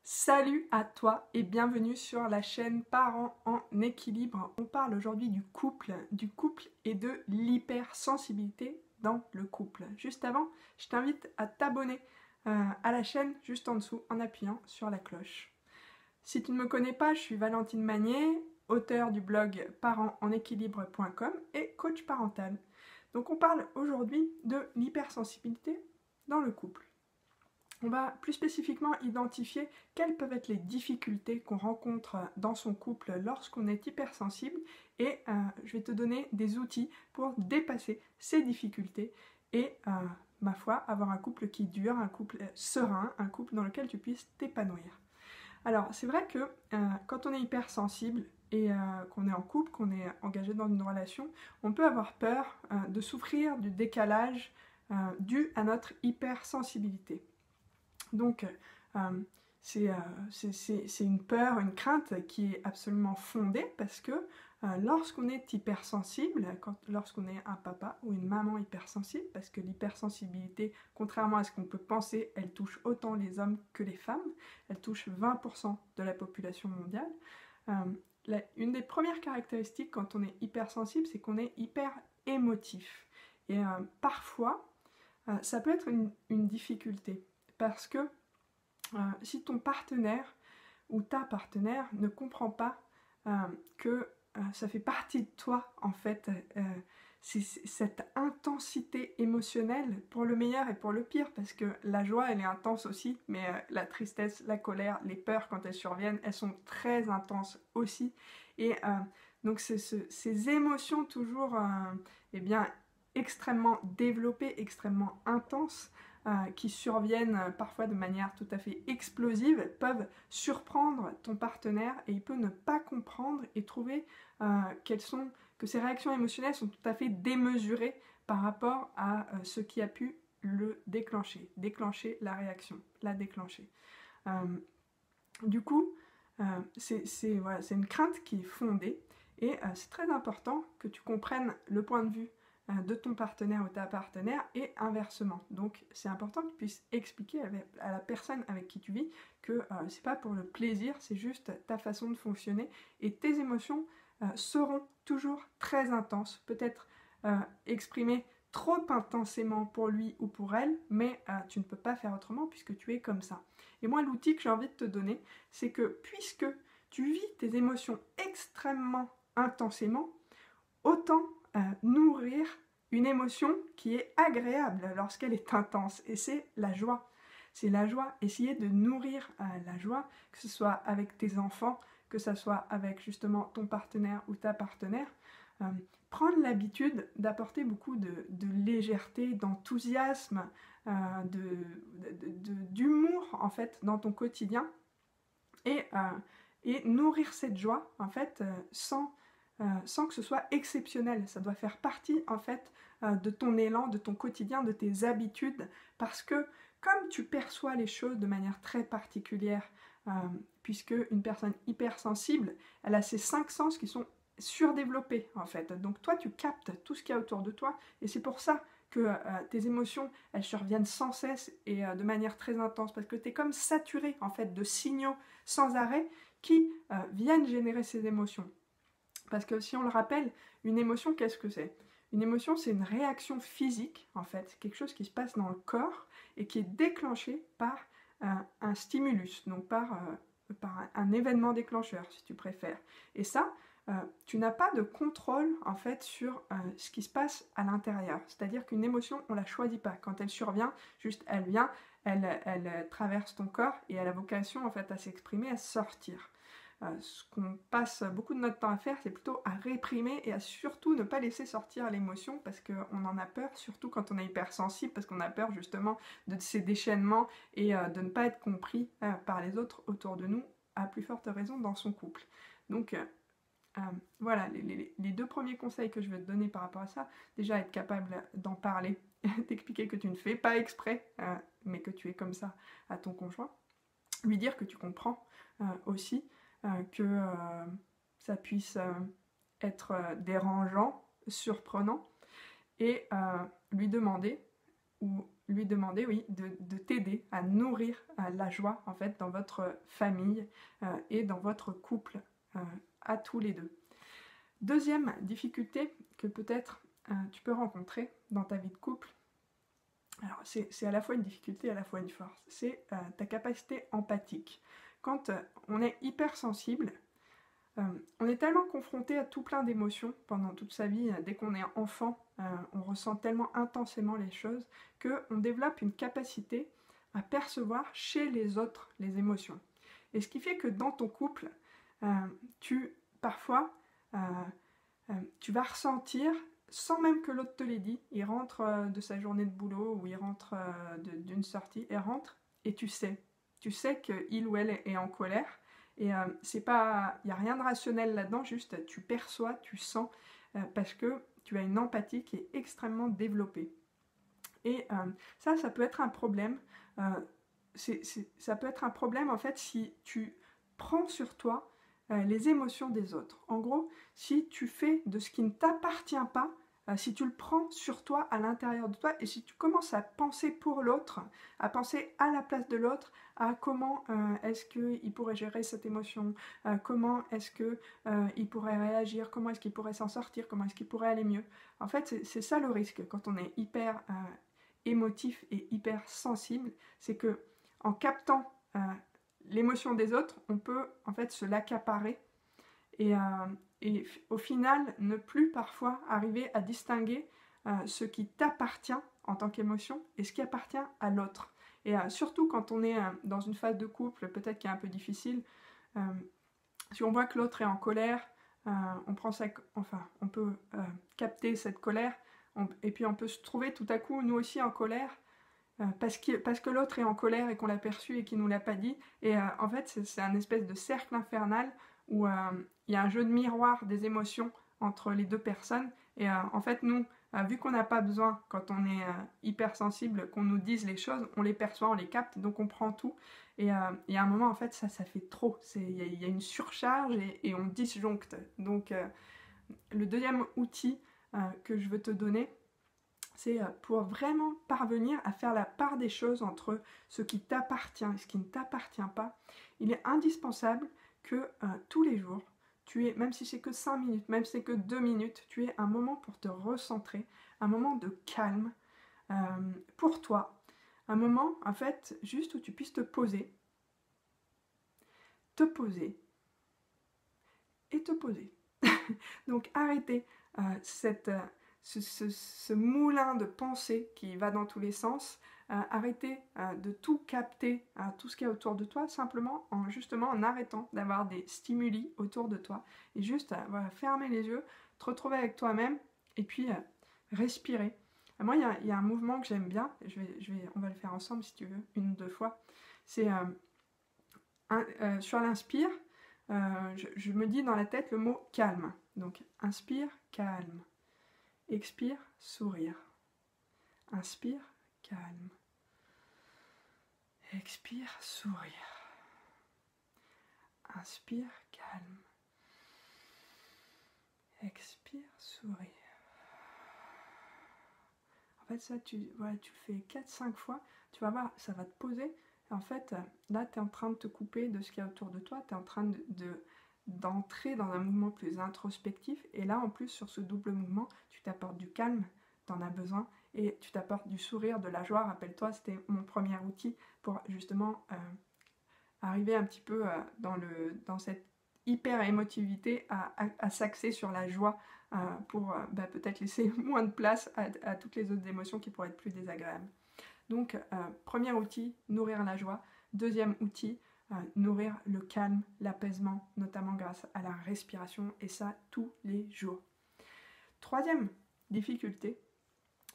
Salut à toi et bienvenue sur la chaîne Parents en équilibre. On parle aujourd'hui du couple et de l'hypersensibilité dans le couple. Juste avant, je t'invite à t'abonner à la chaîne juste en dessous en appuyant sur la cloche. Si tu ne me connais pas, je suis Valentine Magnier, auteure du blog parentenéquilibre.com et coach parental. Donc on parle aujourd'hui de l'hypersensibilité dans le couple. On va plus spécifiquement identifier quelles peuvent être les difficultés qu'on rencontre dans son couple lorsqu'on est hypersensible et je vais te donner des outils pour dépasser ces difficultés et, ma foi, avoir un couple qui dure, un couple serein, un couple dans lequel tu puisses t'épanouir. Alors, c'est vrai que quand on est hypersensible et qu'on est en couple, qu'on est engagé dans une relation, on peut avoir peur de souffrir du décalage dû à notre hypersensibilité. Donc, c'est une peur, une crainte qui est absolument fondée parce que lorsqu'on est hypersensible, lorsqu'on est un papa ou une maman hypersensible, parce que l'hypersensibilité, contrairement à ce qu'on peut penser, elle touche autant les hommes que les femmes, elle touche 20% de la population mondiale. Une des premières caractéristiques quand on est hypersensible, c'est qu'on est hyper émotif. Et parfois, ça peut être une difficulté. Parce que si ton partenaire ou ta partenaire ne comprend pas que ça fait partie de toi, en fait, c'est cette intensité émotionnelle pour le meilleur et pour le pire, parce que la joie, elle est intense aussi, mais la tristesse, la colère, les peurs, quand elles surviennent, elles sont très intenses aussi. Et donc, ces émotions toujours eh bien, extrêmement développées, extrêmement intenses, qui surviennent parfois de manière tout à fait explosive, peuvent surprendre ton partenaire et il peut ne pas comprendre et trouver que ces réactions émotionnelles sont tout à fait démesurées par rapport à ce qui a pu le déclencher la réaction, la déclencher. Du coup, c'est une crainte qui est fondée et c'est très important que tu comprennes le point de vue de ton partenaire ou ta partenaire et inversement. Donc c'est important que tu puisses expliquer à la personne avec qui tu vis que c'est pas pour le plaisir, c'est juste ta façon de fonctionner et tes émotions seront toujours très intenses, peut-être exprimées trop intensément pour lui ou pour elle, mais tu ne peux pas faire autrement puisque tu es comme ça. Et moi, l'outil que j'ai envie de te donner, c'est que puisque tu vis tes émotions extrêmement intensément, autant nourrir une émotion qui est agréable lorsqu'elle est intense, et c'est la joie. C'est la joie, essayer de nourrir la joie, que ce soit avec tes enfants, que ce soit avec justement ton partenaire ou ta partenaire. Prendre l'habitude d'apporter beaucoup de légèreté, d'enthousiasme, d'humour en fait dans ton quotidien et nourrir cette joie en fait sans que ce soit exceptionnel. Ça doit faire partie en fait de ton élan, de ton quotidien, de tes habitudes, parce que comme tu perçois les choses de manière très particulière, puisque une personne hypersensible, elle a ses 5 sens qui sont surdéveloppés en fait. Donc toi tu captes tout ce qu'il y a autour de toi et c'est pour ça que tes émotions, elles surviennent sans cesse et de manière très intense, parce que tu es comme saturé en fait de signaux sans arrêt qui viennent générer ces émotions. Parce que si on le rappelle, une émotion, qu'est-ce que c'est ? Une émotion, c'est une réaction physique, en fait, quelque chose qui se passe dans le corps et qui est déclenché par un stimulus, donc par un événement déclencheur, si tu préfères. Et ça, tu n'as pas de contrôle, en fait, sur ce qui se passe à l'intérieur. C'est-à-dire qu'une émotion, on ne la choisit pas. Quand elle survient, juste elle vient, elle traverse ton corps et elle a vocation, en fait, à s'exprimer, à sortir. Ce qu'on passe beaucoup de notre temps à faire, c'est plutôt à réprimer et à surtout ne pas laisser sortir l'émotion parce qu'on en a peur, surtout quand on est hypersensible, parce qu'on a peur justement de ces déchaînements et de ne pas être compris par les autres autour de nous, à plus forte raison dans son couple. Donc voilà, les 2 premiers conseils que je vais te donner par rapport à ça, déjà être capable d'en parler, d'expliquer que tu ne fais pas exprès, mais que tu es comme ça à ton conjoint, lui dire que tu comprends aussi, que ça puisse être dérangeant, surprenant, et lui demander ou lui demander, oui, de t'aider à nourrir la joie, en fait, dans votre famille et dans votre couple, à tous les deux. Deuxième difficulté que peut-être tu peux rencontrer dans ta vie de couple, alors c'est à la fois une difficulté et à la fois une force, c'est ta capacité empathique. Quand on est hypersensible, on est tellement confronté à tout plein d'émotions pendant toute sa vie. Dès qu'on est enfant, on ressent tellement intensément les choses qu'on développe une capacité à percevoir chez les autres les émotions. Et ce qui fait que dans ton couple, parfois, tu vas ressentir, sans même que l'autre te l'ait dit, il rentre de sa journée de boulot ou il rentre d'une sortie, il rentre et tu sais qu'il ou elle est en colère. Et c'est pas, il n'y a rien de rationnel là-dedans, juste tu perçois, tu sens, parce que tu as une empathie qui est extrêmement développée. Et ça peut être un problème. Ça peut être un problème en fait si tu prends sur toi les émotions des autres. En gros, si tu fais de ce qui ne t'appartient pas, si tu le prends sur toi, à l'intérieur de toi, et si tu commences à penser pour l'autre, à penser à la place de l'autre, à comment est-ce qu'il pourrait gérer cette émotion, comment est-ce qu'il pourrait réagir, comment est-ce qu'il pourrait s'en sortir, comment est-ce qu'il pourrait aller mieux. En fait, c'est ça le risque quand on est hyper émotif et hyper sensible, c'est que en captant l'émotion des autres, on peut en fait se l'accaparer et au final ne plus parfois arriver à distinguer ce qui t'appartient en tant qu'émotion et ce qui appartient à l'autre. Et surtout quand on est dans une phase de couple peut-être qui est un peu difficile, si on voit que l'autre est en colère, on peut capter cette colère et puis on peut se trouver tout à coup nous aussi en colère parce que l'autre est en colère et qu'on l'a perçu et qu'il ne nous l'a pas dit. Et en fait, c'est un espèce de cercle infernal où il y a un jeu de miroir des émotions entre les deux personnes. Et en fait, nous, vu qu'on n'a pas besoin, quand on est hypersensible, qu'on nous dise les choses, on les perçoit, on les capte, donc on prend tout. Et à un moment, en fait, ça fait trop. Il y a une surcharge et on disjoncte. Donc, le deuxième outil que je veux te donner, c'est pour vraiment parvenir à faire la part des choses entre ce qui t'appartient et ce qui ne t'appartient pas. Il est indispensable que tous les jours, tu aies, même si c'est que 5 minutes, même si c'est que 2 minutes, tu aies un moment pour te recentrer, un moment de calme pour toi. Un moment, en fait, juste où tu puisses te poser et te poser. Donc arrêtez ce moulin de pensée qui va dans tous les sens. Arrêtez de tout capter, tout ce qu'il y a autour de toi, simplement en arrêtant d'avoir des stimuli autour de toi. Et juste voilà, fermer les yeux, te retrouver avec toi-même et puis respirer. Moi, il y a un mouvement que j'aime bien, on va le faire ensemble si tu veux, 1 ou 2 fois. C'est sur l'inspire, je me dis dans la tête le mot calme. Donc inspire, calme. Expire, sourire. Inspire, calme. Expire, sourire. Inspire, calme. Expire, sourire. En fait, ça, tu le fais 4-5 fois. Tu vas voir, ça va te poser. En fait, là, tu es en train de te couper de ce qu'il y a autour de toi. Tu es en train d'entrer dans un mouvement plus introspectif. Et là, en plus, sur ce double mouvement, tu t'apportes du calme, tu en as besoin. Et tu t'apportes du sourire, de la joie. Rappelle-toi, c'était mon premier outil pour justement arriver un petit peu dans cette hyper-émotivité à s'axer sur la joie pour peut-être laisser moins de place à toutes les autres émotions qui pourraient être plus désagréables. Donc, premier outil, nourrir la joie. Deuxième outil, nourrir le calme, l'apaisement, notamment grâce à la respiration, et ça tous les jours. Troisième difficulté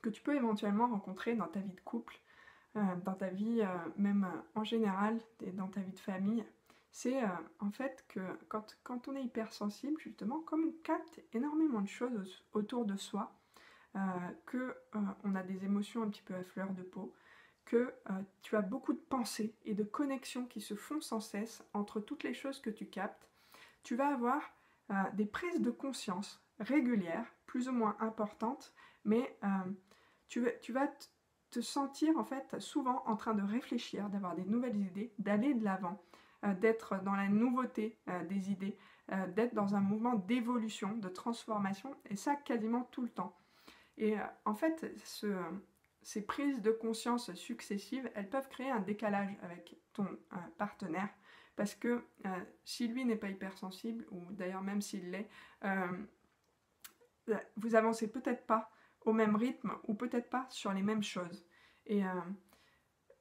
que tu peux éventuellement rencontrer dans ta vie de couple, dans ta vie même en général, et dans ta vie de famille, c'est en fait que quand on est hypersensible, justement, comme on capte énormément de choses autour de soi, qu'on a des émotions un petit peu à fleur de peau, que tu as beaucoup de pensées et de connexions qui se font sans cesse entre toutes les choses que tu captes, tu vas avoir des prises de conscience régulières, plus ou moins importantes, mais tu vas te te sentir en fait souvent en train de réfléchir, d'avoir des nouvelles idées, d'aller de l'avant, d'être dans la nouveauté des idées, d'être dans un mouvement d'évolution, de transformation, et ça quasiment tout le temps. Et en fait, ces prises de conscience successives, elles peuvent créer un décalage avec ton partenaire, parce que si lui n'est pas hypersensible, ou d'ailleurs même s'il l'est, vous avancez peut-être pas au même rythme, ou peut-être pas sur les mêmes choses. Et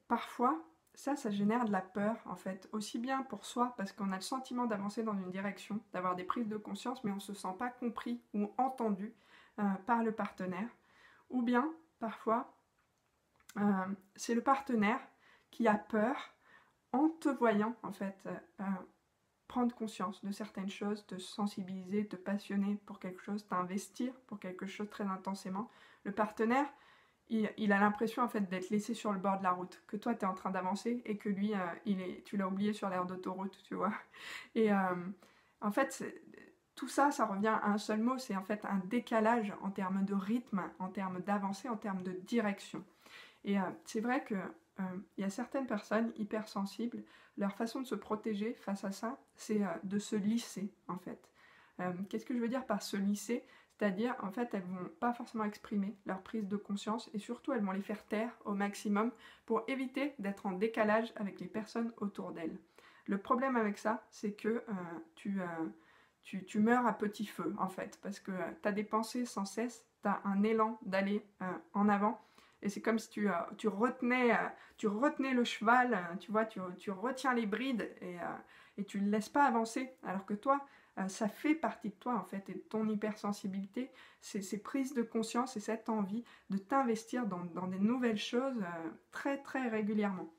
parfois, ça génère de la peur, en fait, aussi bien pour soi, parce qu'on a le sentiment d'avancer dans une direction, d'avoir des prises de conscience, mais on ne se sent pas compris ou entendu par le partenaire. Ou bien, parfois, c'est le partenaire qui a peur, en te voyant, en fait, prendre conscience de certaines choses, te sensibiliser, te passionner pour quelque chose, t'investir pour quelque chose très intensément. Le partenaire, il a l'impression en fait d'être laissé sur le bord de la route, que toi tu es en train d'avancer et que lui, tu l'as oublié sur l'aire d'autoroute, tu vois. Et en fait, tout ça, ça revient à un seul mot, c'est en fait un décalage en termes de rythme, en termes d'avancée, en termes de direction. Et c'est vrai que il y a certaines personnes hypersensibles, leur façon de se protéger face à ça, c'est de se lisser en fait. Qu'est-ce que je veux dire par se lisser? C'est-à-dire, en fait, elles vont pas forcément exprimer leur prise de conscience et surtout, elles vont les faire taire au maximum pour éviter d'être en décalage avec les personnes autour d'elles. Le problème avec ça, c'est que tu meurs à petit feu, en fait, parce que tu as des pensées sans cesse, tu as un élan d'aller en avant, et c'est comme si tu retenais le cheval, tu vois, tu retiens les brides et tu ne le laisses pas avancer, alors que toi, ça fait partie de toi en fait, et de ton hypersensibilité, c'est ces prises de conscience et cette envie de t'investir dans des nouvelles choses très très régulièrement.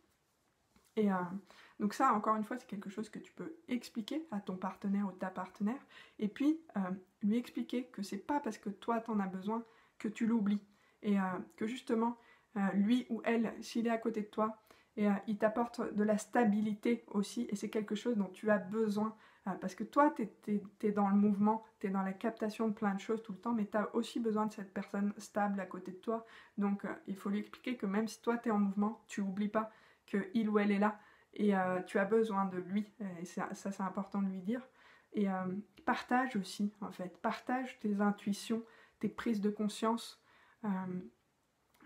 Et donc ça, encore une fois, c'est quelque chose que tu peux expliquer à ton partenaire ou ta partenaire, et puis lui expliquer que c'est pas parce que toi t'en as besoin que tu l'oublies, et que justement, lui ou elle, s'il est à côté de toi, et il t'apporte de la stabilité aussi, et c'est quelque chose dont tu as besoin, parce que toi, t'es dans le mouvement, t'es dans la captation de plein de choses tout le temps, mais tu as aussi besoin de cette personne stable à côté de toi, donc il faut lui expliquer que même si toi t'es en mouvement, tu n'oublies pas qu'il ou elle est là, et tu as besoin de lui, et ça c'est important de lui dire, et partage aussi, en fait, partage tes intuitions, tes prises de conscience,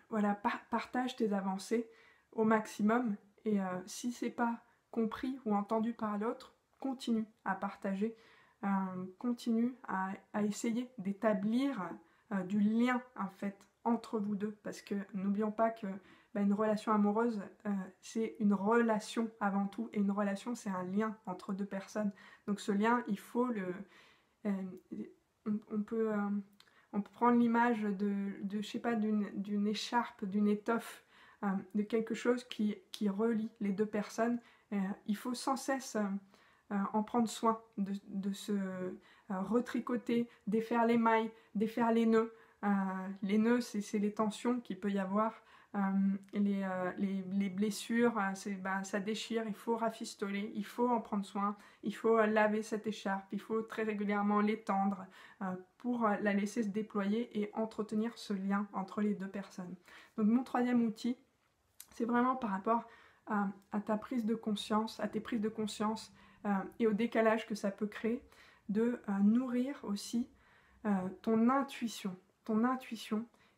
voilà, partage tes avancées au maximum, et si c'est pas compris ou entendu par l'autre, continue à partager, continue à essayer d'établir du lien en fait entre vous deux, parce que n'oublions pas que une relation amoureuse, c'est une relation avant tout, et une relation c'est un lien entre deux personnes, donc ce lien il faut euh, on peut prendre l'image je sais pas, d'une écharpe, d'une étoffe, de quelque chose qui relie les deux personnes. Il faut sans cesse en prendre soin, de se retricoter, défaire les mailles, défaire les nœuds. Les nœuds, c'est les tensions qu'il peut y avoir, les blessures, ça déchire, il faut rafistoler, il faut en prendre soin, il faut laver cette écharpe, il faut très régulièrement l'étendre pour la laisser se déployer et entretenir ce lien entre les deux personnes. Donc mon troisième outil, c'est vraiment par rapport à ta prise de conscience, à tes prises de conscience et au décalage que ça peut créer, de nourrir aussi ton intuition,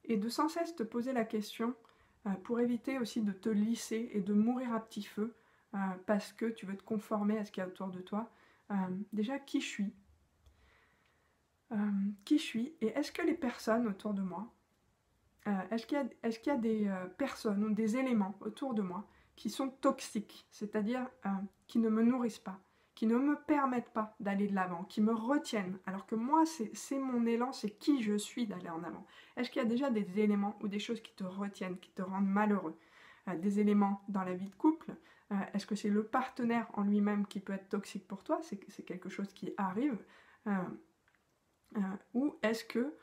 et de sans cesse te poser la question pour éviter aussi de te lisser et de mourir à petit feu parce que tu veux te conformer à ce qu'il y a autour de toi. Déjà, qui je suis, et est-ce que les personnes autour de moi, est-ce qu'il y a des personnes ou des éléments autour de moi qui sont toxiques, c'est-à-dire qui ne me nourrissent pas, qui ne me permettent pas d'aller de l'avant, qui me retiennent, alors que moi, c'est mon élan, c'est qui je suis d'aller en avant. Est-ce qu'il y a déjà des éléments ou des choses qui te retiennent, qui te rendent malheureux, des éléments dans la vie de couple, est-ce que c'est le partenaire en lui-même qui peut être toxique pour toi, c'est quelque chose qui arrive, ou est-ce que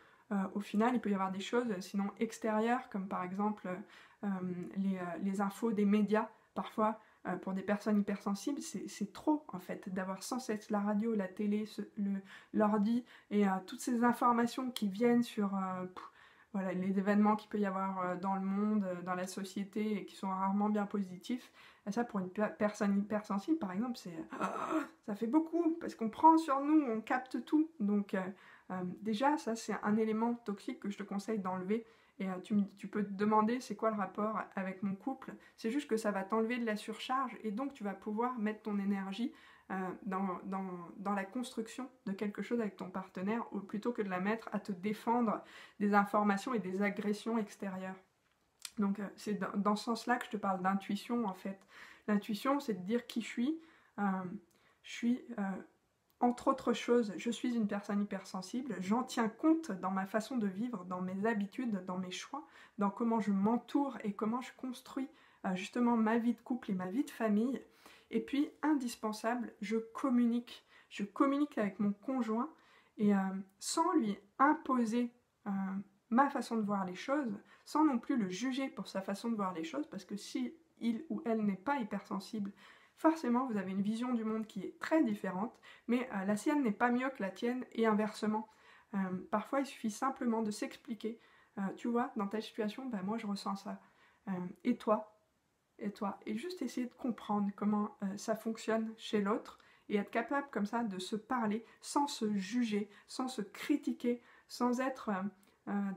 au final il peut y avoir des choses sinon extérieures, comme par exemple les infos des médias, parfois pour des personnes hypersensibles, c'est trop en fait, d'avoir sans cesse la radio, la télé, l'ordi, et toutes ces informations qui viennent sur voilà, les événements qu'il peut y avoir dans le monde, dans la société, et qui sont rarement bien positifs. Et ça, pour une personne hypersensible, par exemple, ça fait beaucoup, parce qu'on prend sur nous, on capte tout. Donc déjà, ça, c'est un élément toxique que je te conseille d'enlever. Et tu peux te demander c'est quoi le rapport avec mon couple. C'est juste que ça va t'enlever de la surcharge et donc tu vas pouvoir mettre ton énergie dans la construction de quelque chose avec ton partenaire plutôt que de la mettre à te défendre des informations et des agressions extérieures. Donc c'est dans ce sens-là que je te parle d'intuition en fait. L'intuition, c'est de dire qui je suis. Je suis entre autres choses, je suis une personne hypersensible, j'en tiens compte dans ma façon de vivre, dans mes habitudes, dans mes choix, dans comment je m'entoure et comment je construis justement ma vie de couple et ma vie de famille. Et puis, indispensable, je communique. Je communique avec mon conjoint et sans lui imposer ma façon de voir les choses, sans non plus le juger pour sa façon de voir les choses, parce que si il ou elle n'est pas hypersensible, forcément, vous avez une vision du monde qui est très différente, mais la sienne n'est pas mieux que la tienne et inversement. Parfois, il suffit simplement de s'expliquer. Tu vois, dans ta situation, ben, moi je ressens ça. Et toi? Et toi? Et juste essayer de comprendre comment ça fonctionne chez l'autre et être capable comme ça de se parler sans se juger, sans se critiquer, sans être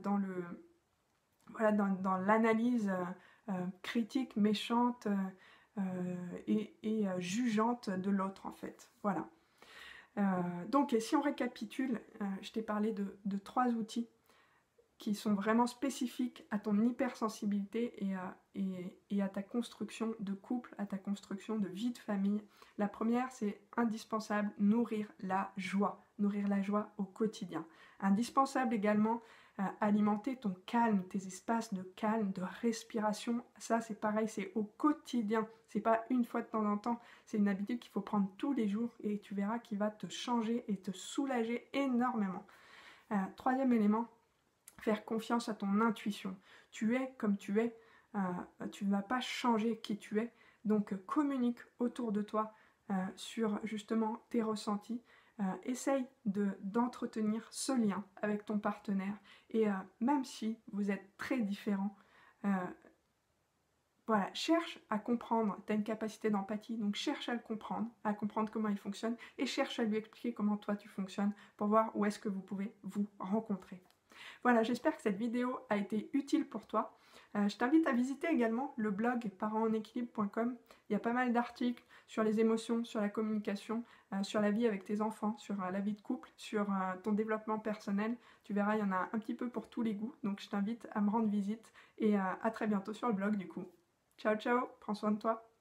dans le voilà, dans l'analyse critique, méchante et jugeante de l'autre en fait. Voilà. Donc si on récapitule, je t'ai parlé de 3 outils qui sont vraiment spécifiques à ton hypersensibilité et à ta construction de couple, à ta construction de vie de famille. La première, c'est indispensable, nourrir la joie au quotidien. Indispensable également, alimenter ton calme, tes espaces de calme, de respiration. Ça, c'est pareil, c'est au quotidien. C'est pas une fois de temps en temps. C'est une habitude qu'il faut prendre tous les jours et tu verras qu'il va te changer et te soulager énormément. Troisième élément, faire confiance à ton intuition. Tu es comme tu es. Tu ne vas pas changer qui tu es. Donc communique autour de toi sur justement tes ressentis. Essaye d'entretenir ce lien avec ton partenaire et même si vous êtes très différents, voilà, cherche à comprendre, tu as une capacité d'empathie, donc cherche à le comprendre, à comprendre comment il fonctionne et cherche à lui expliquer comment toi tu fonctionnes pour voir où est-ce que vous pouvez vous rencontrer. Voilà, j'espère que cette vidéo a été utile pour toi. Je t'invite à visiter également le blog parensenéquilibre.com. Il y a pas mal d'articles sur les émotions, sur la communication, sur la vie avec tes enfants, sur la vie de couple, sur ton développement personnel. Tu verras, il y en a un petit peu pour tous les goûts. Donc je t'invite à me rendre visite et à très bientôt sur le blog du coup. Ciao ciao, prends soin de toi.